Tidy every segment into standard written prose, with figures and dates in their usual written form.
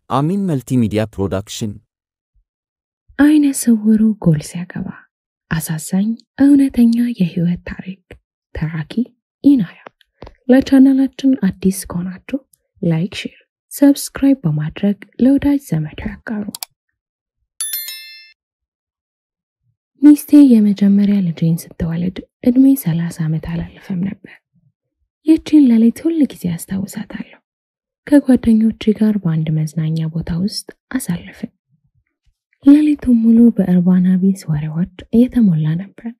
አሚን መልቲሚዲያ ፕሮዳክሽን አይነ ስውሩ ጎል ሲያገባ አሳዛኝ እውነተኛ የህይወት ታሪክ ተራኪ ኢናያ። ለቻናላችን አዲስ ከሆናችሁ ላይክ፣ ሼር፣ ሰብስክራይብ በማድረግ ለወዳጅ ዘመድ ያጋሩ። ሚስቴ የመጀመሪያ ልጄን ስትወልድ እድሜ 30 ዓመት አላለፈም ነበር። ይህችን ሌሊት ሁሉ ጊዜ አስታውሳታለሁ። ከጓደኞቼ ጋር በአንድ መዝናኛ ቦታ ውስጥ አሳለፍን። ሌሊቱን ሙሉ በእርባና ቢስ ወሬዎች የተሞላ ነበር።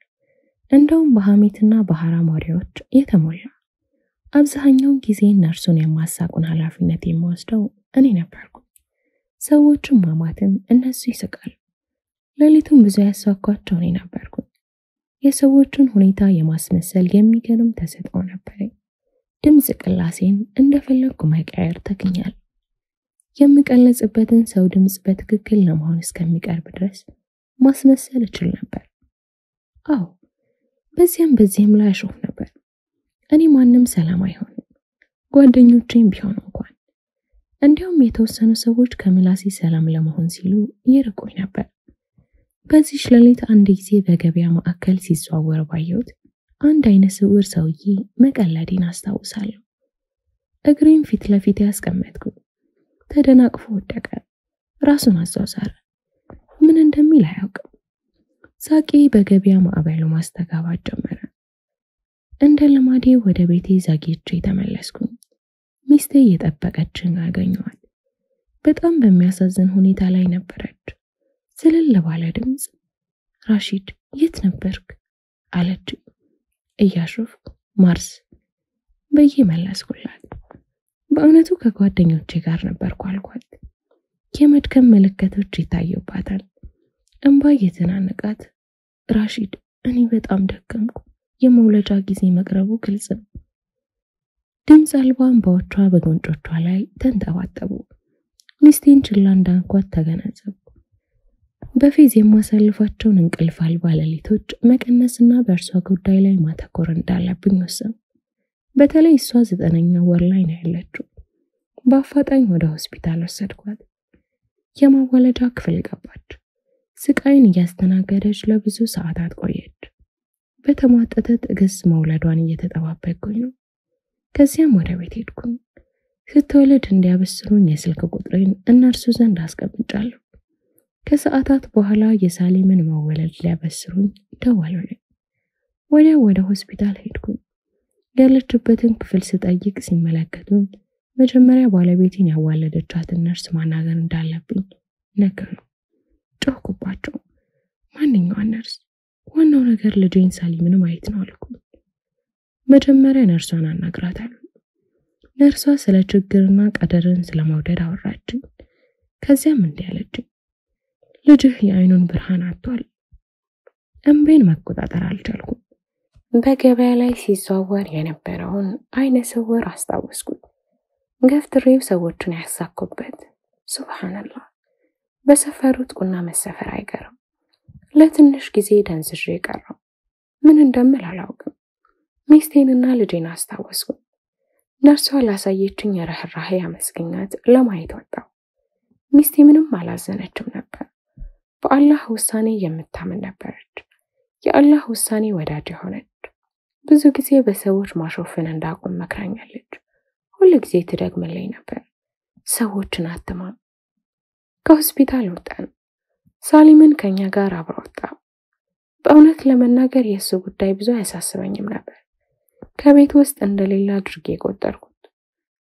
እንደውም በሐሜትና በሐራም ወሬዎች የተሞላ። አብዛኛውን ጊዜ እነርሱን የማሳቁን ኃላፊነት የምወስደው እኔ ነበርኩ። ሰዎችን ማማትም እነሱ ይስቃሉ። ሌሊቱን ብዙ ያሳኳቸው እኔ ነበርኩ። የሰዎችን ሁኔታ የማስመሰል የሚገርም ተሰጥኦ ነበረኝ። ድምጽ ቅላሴን እንደፈለኩ መቀየር ተገኛል። የምቀለጽበትን ሰው ድምጽ በትክክል ለመሆን እስከሚቀርብ ድረስ ማስመሰል እችል ነበር። አዎ፣ በዚህም ላይ አሾፍ ነበር። እኔ ማንም ሰላም አይሆንም፣ ጓደኞቼም ቢሆኑ እንኳን። እንዲያውም የተወሰኑ ሰዎች ከምላሴ ሰላም ለመሆን ሲሉ ይርቁኝ ነበር። በዚህ ሌሊት አንድ ጊዜ በገበያ ማዕከል ሲዘዋወር ባየሁት አንድ አይነ ስውር ሰውዬ መቀለዴን አስታውሳለሁ። እግሬን ፊት ለፊት ያስቀመጥኩ። ተደናቅፎ ወደቀ። ራሱን አዟዟረ። ምን እንደሚል አያውቅም። ሳቄ በገበያ ማዕበሉ ማስተጋባት ጀመረ። እንደ ልማዴ ወደ ቤቴ ዘግይቼ ተመለስኩኝ። ሚስቴ እየጠበቀችኝ አገኘኋት። በጣም በሚያሳዝን ሁኔታ ላይ ነበረች። ዝልል ባለ ድምጽ ራሺድ የት ነበርክ አለች። እያሾፍኩ ማርስ ብዬ መለስኩላት። በእውነቱ ከጓደኞቼ ጋር ነበርኩ አልኳት። የመድከም ምልክቶች ይታዩባታል። እንባ እየተናነቃት ራሺድ እኔ በጣም ደከምኩ፣ የመውለጃ ጊዜ መቅረቡ ግልጽ ነው። ድምጽ አልባ እንባዎቿ በጉንጮቿ ላይ ተንጠባጠቡ። ሚስቴን ችላ እንዳንኳት ተገነዘብኩ። በፌዝ የማሳልፋቸውን እንቅልፍ አልባ ሌሊቶች መቀነስና በእርሷ ጉዳይ ላይ ማተኮር እንዳለብኝ ወሰንኩ። በተለይ እሷ 9ኛ ወር ላይ ነው ያለችው። በአፋጣኝ ወደ ሆስፒታል ወሰድኳት። የማዋለጃ ክፍል ገባች። ስቃይን እያስተናገደች ለብዙ ሰዓታት ቆየች። በተሟጠጠ ትዕግስት መውለዷን እየተጠባበቅኩኝ ነው። ከዚያም ወደ ቤት ሄድኩኝ። ስትወልድ እንዲያበስሩኝ የስልክ ቁጥሬን እነርሱ ዘንድ አስቀምጫለሁ። ከሰዓታት በኋላ የሳሊምን መወለድ ሊያበስሩኝ ደወሉልኝ። ወዲያው ወደ ሆስፒታል ሄድኩኝ። ያለችበትን ክፍል ስጠይቅ ሲመለከቱኝ መጀመሪያ ባለቤቴን ያዋለደቻትን ነርስ ማናገር እንዳለብኝ ነገሩ። ጮህኩባቸው። ማንኛዋ ነርስ? ዋናው ነገር ልጄን ሳሊምን ማየት ነው አልኩኝ። መጀመሪያ ነርሷን አናግራታለሁ። ነርሷ ስለ ችግርና ቀደርን ስለመውደድ አወራችኝ። ከዚያም እንዲህ አለችኝ፣ ልጅህ የአይኑን ብርሃን አጥቷል። እንቤን መቆጣጠር አልቻልኩም። በገበያ ላይ ሲዘዋወር የነበረውን አይነ ስውር አስታወስኩኝ። ገፍትሬው ሰዎችን ያሳኩበት። ሱብሃንአላህ፣ በሰፈሩት ቁና መሰፈር አይቀርም። ለትንሽ ጊዜ ደንዝዤ ቀረው። ምን እንደምል አላውቅም። ሚስቴንና ልጄን አስታወስኩኝ። ነርሷ ላሳየችኝ የርህራሄ አመስግኛት ለማየት ወጣው። ሚስቴ ምንም አላዘነችም ነበር። በአላህ ውሳኔ የምታምን ነበረች። የአላህ ውሳኔ ወዳጅ ሆነች። ብዙ ጊዜ በሰዎች ማሾፍን እንዳቆም መክራኛለች። ሁሉ ጊዜ ትደግምልኝ ነበር፣ ሰዎችን አትማም። ከሆስፒታል ወጣን። ሳሊምን ከኛ ጋር አብሮ ወጣ። በእውነት ለመናገር የሱ ጉዳይ ብዙ አያሳስበኝም ነበር። ከቤት ውስጥ እንደሌላ አድርጌ ቆጠርኩት።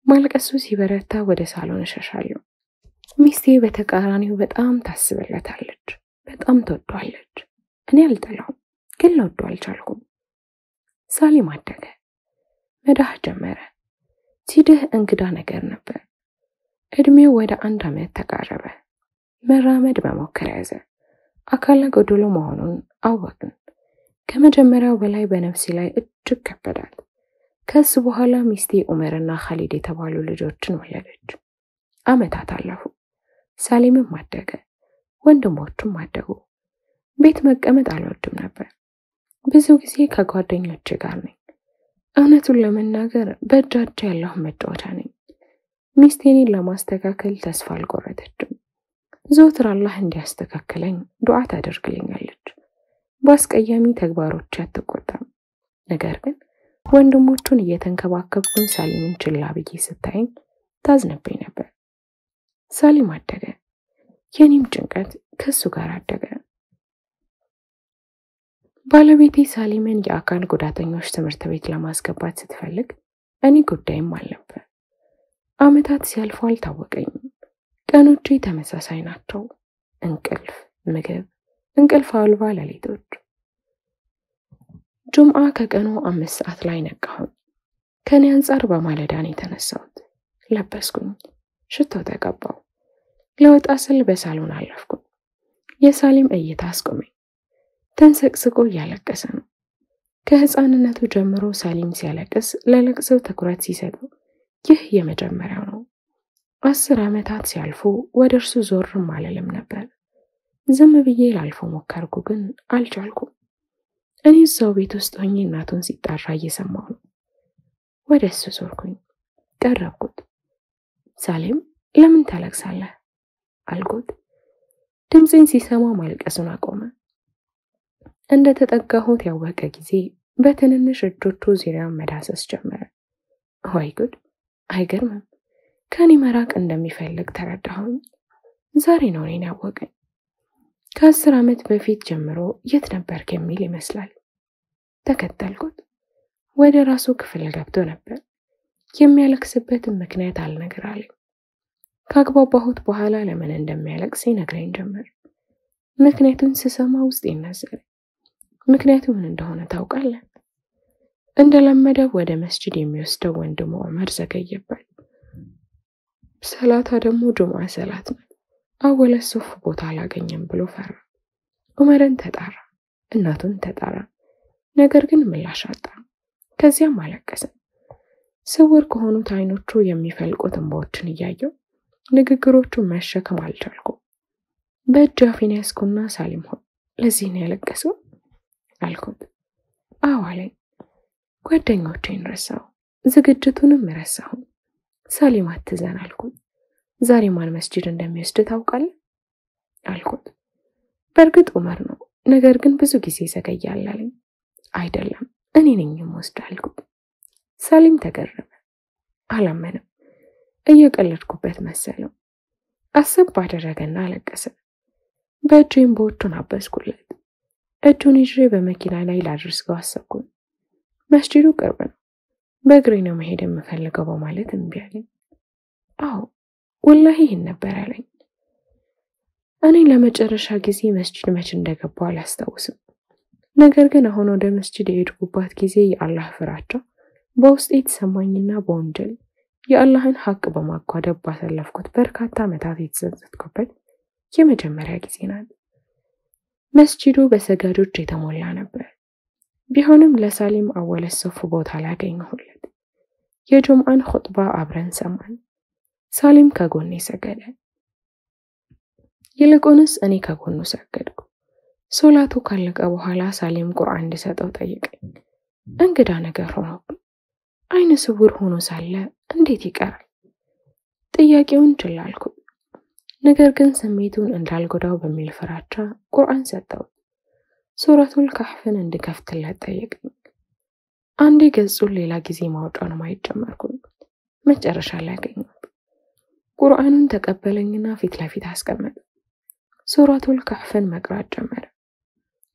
ማልቀሱ ሲበረታ ወደ ሳሎን እሸሻለሁ። ሚስቴ በተቃራኒው በጣም ታስብለታለች፣ በጣም ትወዷለች። እኔ አልጠላውም፣ ግን ልወደው አልቻልኩም። ሳሊም አደገ፣ መዳህ ጀመረ። ሲድህ እንግዳ ነገር ነበር። እድሜው ወደ 1 ዓመት ተቃረበ። መራመድ መሞከር ያዘ። አካለ ጎዶሎ መሆኑን አወቅን። ከመጀመሪያው በላይ በነፍሴ ላይ እጅግ ከበዳል። ከሱ በኋላ ሚስቴ ዑመርና ኻሊድ የተባሉ ልጆችን ወለደች። ዓመታት አለፉ። ሳሊምም አደገ፣ ወንድሞቹም አደጉ። ቤት መቀመጥ አልወድም ነበር። ብዙ ጊዜ ከጓደኞቼ ጋር ነኝ። እውነቱን ለመናገር በእጃቸው ያለሁ መጫወቻ ነኝ። ሚስቴን ለማስተካከል ተስፋ አልቆረጠችም። ዘወትር አላህ እንዲያስተካክለኝ ዱዓ ታደርግልኛለች። በአስቀያሚ ተግባሮች አትቆጣም። ነገር ግን ወንድሞቹን እየተንከባከብኩኝ ሳሊምን ችላ ብዬ ስታየኝ ታዝነብኝ ነበር። ሳሊም አደገ። የኔም ጭንቀት ከሱ ጋር አደገ። ባለቤቴ ሳሊምን የአካል ጉዳተኞች ትምህርት ቤት ለማስገባት ስትፈልግ እኔ ጉዳይም አልነበር። ዓመታት ሲያልፉ አልታወቀኝም። ቀኖቼ ተመሳሳይ ናቸው። እንቅልፍ፣ ምግብ፣ እንቅልፍ አልባ ሌሊቶች። ጁምዓ ከቀኑ 5 ሰዓት ላይ ነቃሁኝ። ከኔ አንጻር በማለዳን የተነሳሁት። ለበስኩኝ፣ ሽቶ ተቀባው። ለወጣ ስል በሳሎን አለፍኩኝ። የሳሊም እይታ አስቆመኝ። ተንሰቅስቆ እያለቀሰ ነው። ከህፃንነቱ ጀምሮ ሳሊም ሲያለቅስ ለለቅሶው ትኩረት ሲሰጠው ይህ የመጀመሪያው ነው። 10 ዓመታት ሲያልፉ ወደ እርሱ ዞርም አልልም ነበር። ዝም ብዬ ላልፈው ሞከርኩ፣ ግን አልቻልኩም። እኔ እዛው ቤት ውስጥ ሆኜ እናቱን ሲጣራ እየሰማሁ ነው። ወደ እሱ ዞርኩኝ፣ ቀረብኩት። ሳሊም ለምን ታለቅሳለህ አልኩት። ድምፄን ሲሰማ ማልቀሱን አቆመ። እንደ ተጠጋሁት ያወቀ ጊዜ በትንንሽ እጆቹ ዙሪያውን መዳሰስ ጀመረ። ወይ ጉድ! አይገርምም። ከኔ መራቅ እንደሚፈልግ ተረዳሁኝ። ዛሬ ነው እኔን ያወቀኝ። ከ10 ዓመት በፊት ጀምሮ የት ነበርክ የሚል ይመስላል። ተከተልኩት። ወደ ራሱ ክፍል ገብቶ ነበር። የሚያለቅስበትን ምክንያት አልነግር አለኝ። ካግባባሁት በኋላ ለምን እንደሚያለቅስ ይነግረኝ ጀመር። ምክንያቱን ስሰማ ውስጥ ይነዘረ። ምክንያቱ ምን እንደሆነ ታውቃለህ? እንደለመደው ወደ መስጂድ የሚወስደው ወንድሙ ዑመር ዘገየበት። ሰላታ ደግሞ ጁምዓ ሰላት ነው። አወለ ሶፍ ቦታ አላገኘም ብሎ ፈራ። ዑመርን ተጣራ፣ እናቱን ተጣራ። ነገር ግን ምላሽ አጣ። ከዚያም አለቀሰ። ስውር ከሆኑት አይኖቹ የሚፈልቁት እንባዎችን እያየው ንግግሮቹን መሸከም አልቻልኩም። በእጅ አፌን ያዝኩና ሳሊም ሆይ ለዚህ ነው ያለቀሰው አልኩት። አዎ አለኝ። ጓደኞቼን ረሳሁ፣ ዝግጅቱንም ረሳሁ። ሳሊም አትዘን አልኩት። ዛሬ ማን መስጂድ እንደሚወስድ ታውቃለህ አልኩት። በእርግጥ ዑመር ነው፣ ነገር ግን ብዙ ጊዜ ዘገያል አለኝ። አይደለም እኔ ነኝ የምወስድ አልኩት። ሳሊም ተገረመ፣ አላመነም። እየቀለድኩበት መሰለው። አሰብ ባደረገና አለቀሰ። በእጄም ቦቹን አበስኩለት። እጁን ይዤ በመኪና ላይ ላድርሰው አሰብኩኝ። መስጂዱ ቅርብ ነው፣ በእግሬ ነው መሄድ የምፈልገው በማለት እምቢ አለኝ። አዎ ወላሂ ይህን ነበር ያለኝ። እኔ ለመጨረሻ ጊዜ መስጂድ መች እንደገባው አላስታውስም። ነገር ግን አሁን ወደ መስጂድ የሄድኩባት ጊዜ የአላህ ፍራቻ በውስጤ የተሰማኝና በወንጀል የአላህን ሐቅ በማጓደል ባሳለፍኩት በርካታ ዓመታት የተጸጸትኩበት የመጀመሪያ ጊዜ ናት። መስጂዱ በሰጋጆች የተሞላ ነበር። ቢሆንም ለሳሊም አወለ ሶፍ ቦታ ላገኘሁለት። የጁምዓን ኹጥባ አብረን ሰማን። ሳሊም ከጎኔ ሰገደ። ይልቁንስ እኔ ከጎኑ ሰገድኩ። ሶላቱ ካለቀ በኋላ ሳሊም ቁርአን እንድሰጠው ጠየቀኝ። እንግዳ ነገር ሆኖብኝ። አይነ ስውር ሆኖ ሳለ እንዴት ይቀራል? ጥያቄውን ችላ አልኩት። ነገር ግን ስሜቱን እንዳልጎዳው በሚል ፍራቻ ቁርአን ሰጠው። ሱረቱል ካህፍን እንድከፍትለት ጠየቀኝ። አንዴ ገጹን ሌላ ጊዜ ማውጫውን ማየት ጀመርኩኝ። መጨረሻ ላይ አገኘሁት። ቁርአኑን ተቀበለኝና ፊት ለፊት አስቀመጠ። ሱረቱል ካህፍን መቅራት ጀመረ።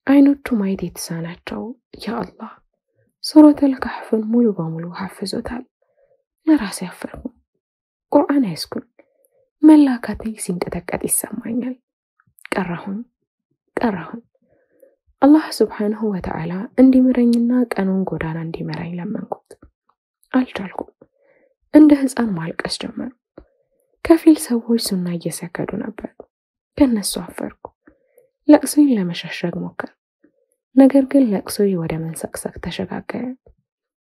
አይኖቹ ማየት የተሳናቸው ያ አላህ ሱረቱል ካህፍን ሙሉ በሙሉ ሐፍዞታል። ለራሴ አፈርኩ። ቁርአን ያስኩኝ። መላካቴ ሲንቀጠቀጥ ይሰማኛል። ቀራሁን። አላህ ሱብሓነሁ ወተዓላ እንዲምረኝና ቀኑን ጎዳና እንዲመራኝ ለመንኩት። አልቻልኩም። እንደ ሕፃን ማልቀስ ጀመሩ። ከፊል ሰዎች ሱና እየሰገዱ ነበር። ከነሱ አፈርኩ። ለቅሶዬን ለመሸሸግ ሞከርኩ። ነገር ግን ለቅሶዬ ወደ መንሰቅሰቅ ተሸጋገረ።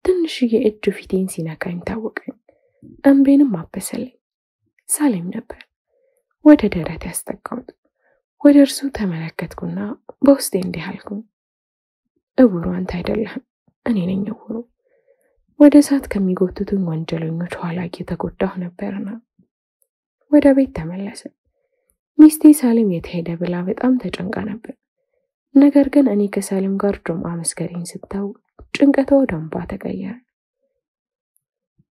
ትንሽዬ እጁ ፊቴን ሲነካኝ ታወቀኝ። እንቤንም አበሰለኝ። ሳሊም ነበር። ወደ ደረት ያስጠጋሁት። ወደ እርሱ ተመለከትኩና በውስጤ እንዲህ አልኩኝ፣ እውሩ አንተ አይደለህም፣ እኔ ነኝ እውሩ። ወደ እሳት ከሚጎትቱኝ ወንጀለኞች ኋላ እየተጎዳሁ ነበርና ወደ ቤት ተመለሰ። ሚስቴ ሳሊም የት ሄደ ብላ በጣም ተጨንቃ ነበር። ነገር ግን እኔ ከሳሊም ጋር ጁምዓ መስገዴን ስተው ጭንቀቷ ወደ እንባ ተቀየረ።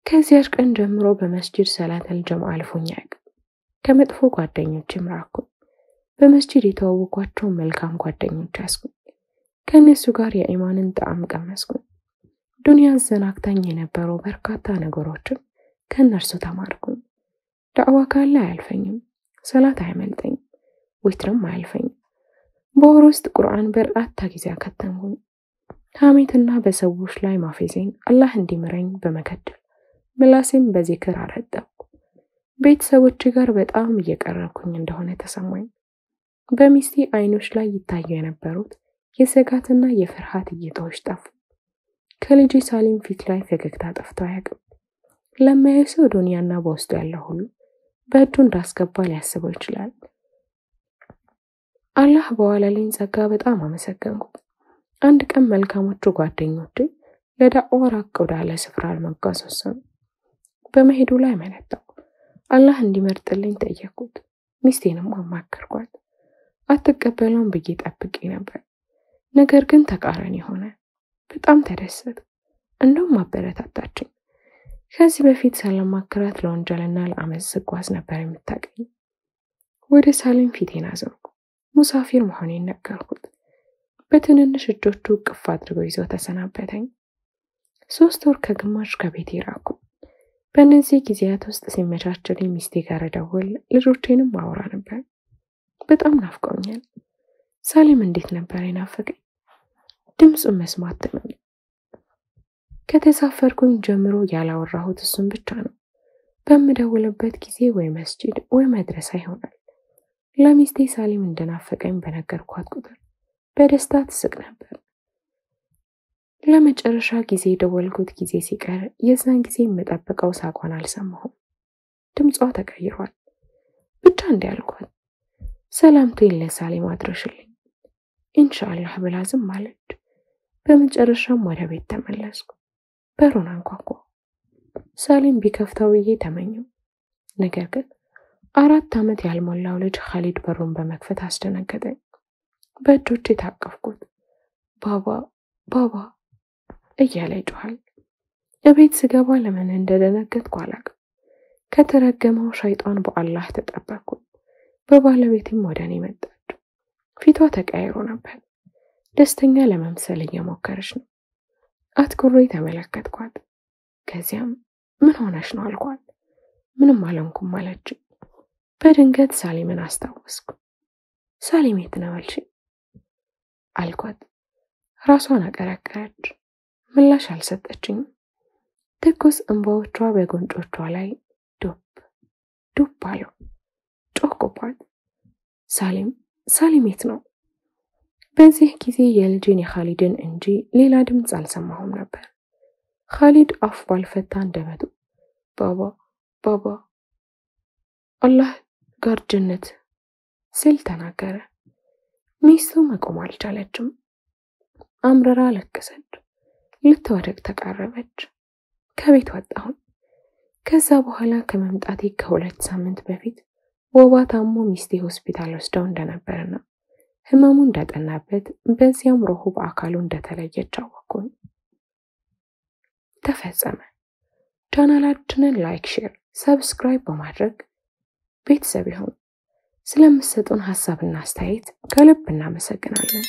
ከዚያች ቀን ጀምሮ በመስጂድ ሰላተል ጀምዓ አልፎኝ አያውቅም። ከመጥፎ ጓደኞቼም ራቅኩኝ። በመስጂድ የተዋወቅኳቸው መልካም ጓደኞች ያስኩኝ። ከነሱ ጋር የኢማንን ጣዕም ቀመስኩኝ። ዱንያ አዘናግታኝ የነበሩ በርካታ ነገሮችን ከነርሱ ተማርኩኝ። ዳዕዋ ካለ አያልፈኝም፣ ሰላት አያመልጠኝም፣ ዊትርም አያልፈኝም። በወር ውስጥ ቁርአን በርካታ ጊዜ አከተምኩኝ። ሐሜትና በሰዎች ላይ ማፌዜን አላህ እንዲምረኝ በመከተል ምላሴም በዚክር አረጠብኩ። ቤተሰቦቼ ጋር በጣም እየቀረብኩኝ እንደሆነ ተሰማኝ። በሚስቴ አይኖች ላይ ይታዩ የነበሩት የስጋትና የፍርሃት እይታዎች ጠፉ። ከልጄ ሳሊም ፊት ላይ ፈገግታ ጠፍቶ አያውቅም። ለማያየው ሰው ዱንያና በውስጡ ያለው ሁሉ በእጁ እንዳስገባ ሊያስበው ይችላል። አላህ በዋለልኝ ጸጋ በጣም አመሰገንኩት። አንድ ቀን መልካሞቹ ጓደኞቼ ለዳዕዋ ራቅ ወዳለ ስፍራ ለመጓዝ ወሰኑ። በመሄዱ ላይ መነታው። አላህ እንዲመርጥልኝ ጠየቅኩት። ሚስቴንም አማከርኳት። አትቀበለውም ብዬ ጠብቄ ነበር። ነገር ግን ተቃራኒ ሆነ። በጣም ተደሰተ። እንደውም አበረታታችኝ። ከዚህ በፊት ሳላማክራት ለወንጀልና ለአመጽ ስጓዝ ነበር የምታውቀኝ። ወደ ሳሊም ፊቴን አዞርኩ። ሙሳፊር መሆኔን ነገርኩት። በትንንሽ እጆቹ ቅፍ አድርጎ ይዞ ተሰናበተኝ። 3 ወር ከግማሽ ከቤቴ ራቅኩ። በእነዚህ ጊዜያት ውስጥ ሲመቻችልኝ ሚስቴ ጋር ደውል ልጆቼንም አወራ ነበር። በጣም ናፍቀውኛል። ሳሊም እንዴት ነበር የናፈቀኝ። ድምፁን መስማት ተመኘ። ከተሳፈርኩኝ ጀምሮ ያላወራሁት እሱን ብቻ ነው። በምደውልበት ጊዜ ወይ መስጂድ ወይ መድረሳ ይሆናል። ለሚስቴ ሳሊም እንደናፈቀኝ በነገርኳት ቁጥር በደስታ ትስቅ ነበር። ለመጨረሻ ጊዜ ደወልኩት ጊዜ ሲቀር የዛን ጊዜ የምጠብቀው ሳቋን አልሰማሁም። ድምጿ ተቀይሯል። ብቻ እንዲያልኳት ሰላምቴን ለሳሊም አድርሽልኝ ኢንሻአላህ ብላ ዝም አለች። በመጨረሻም ወደ ቤት ተመለስኩ። በሩን አንኳኳሁ። ሳሊም ቢከፍተው ብዬ ተመኘው። ነገር ግን 4 ዓመት ያልሞላው ልጅ ኻሊድ በሩን በመክፈት አስደነገጠኝ። በእጆቼ ታቀፍኩት። ባባ ባባ እያለ ይጮሃል። እቤት ስገባ ለምን እንደደነገጥኩ አላውቅም። ከተረገመው ሸይጣን በአላህ ተጠበቅኩ። በባለቤቴም ወደ እኔ መጣች። ፊቷ ተቀያይሮ ነበር። ደስተኛ ለመምሰል እየሞከረች ነው። አትኩሬ ተመለከትኳት። ከዚያም ምን ሆነሽ ነው አልኳት። ምንም አልሆንኩም አለች። በድንገት ሳሊምን አስታወስኩ። ሳሊም የት ነው አልሽኝ አልኳት። ራሷን አቀረቀረች። ምላሽ አልሰጠችኝ። ትኩስ እንባዎቿ በጉንጮቿ ላይ ዱብ ዱብ አሉ። ጮህኩባት። ሳሊም የት ነው? በዚህ ጊዜ የልጄን የኻሊድን እንጂ ሌላ ድምፅ አልሰማሁም ነበር። ኻሊድ አፍ ባልፈታ አንደበቱ ባባ አላህ ጋር ጀነት ሲል ተናገረ። ሚስቱ መቆም አልቻለችም። አምርራ ለቀሰች። ልትወድቅ ተቃረበች። ከቤት ወጣሁ። ከዛ በኋላ ከመምጣቴ ከ2 ሳምንት በፊት ወባ ታሞ ሚስቴ ሆስፒታል ወስደው እንደነበርና ህመሙ እንደጠናበት በዚያም ሩሁ በአካሉ እንደተለየች አወቅኩኝ። ተፈጸመ። ቻናላችንን ላይክ፣ ሼር፣ ሰብስክራይብ በማድረግ ቤተሰብ ይሁኑ። ስለምትሰጡን ሐሳብና አስተያየት ከልብ እናመሰግናለን።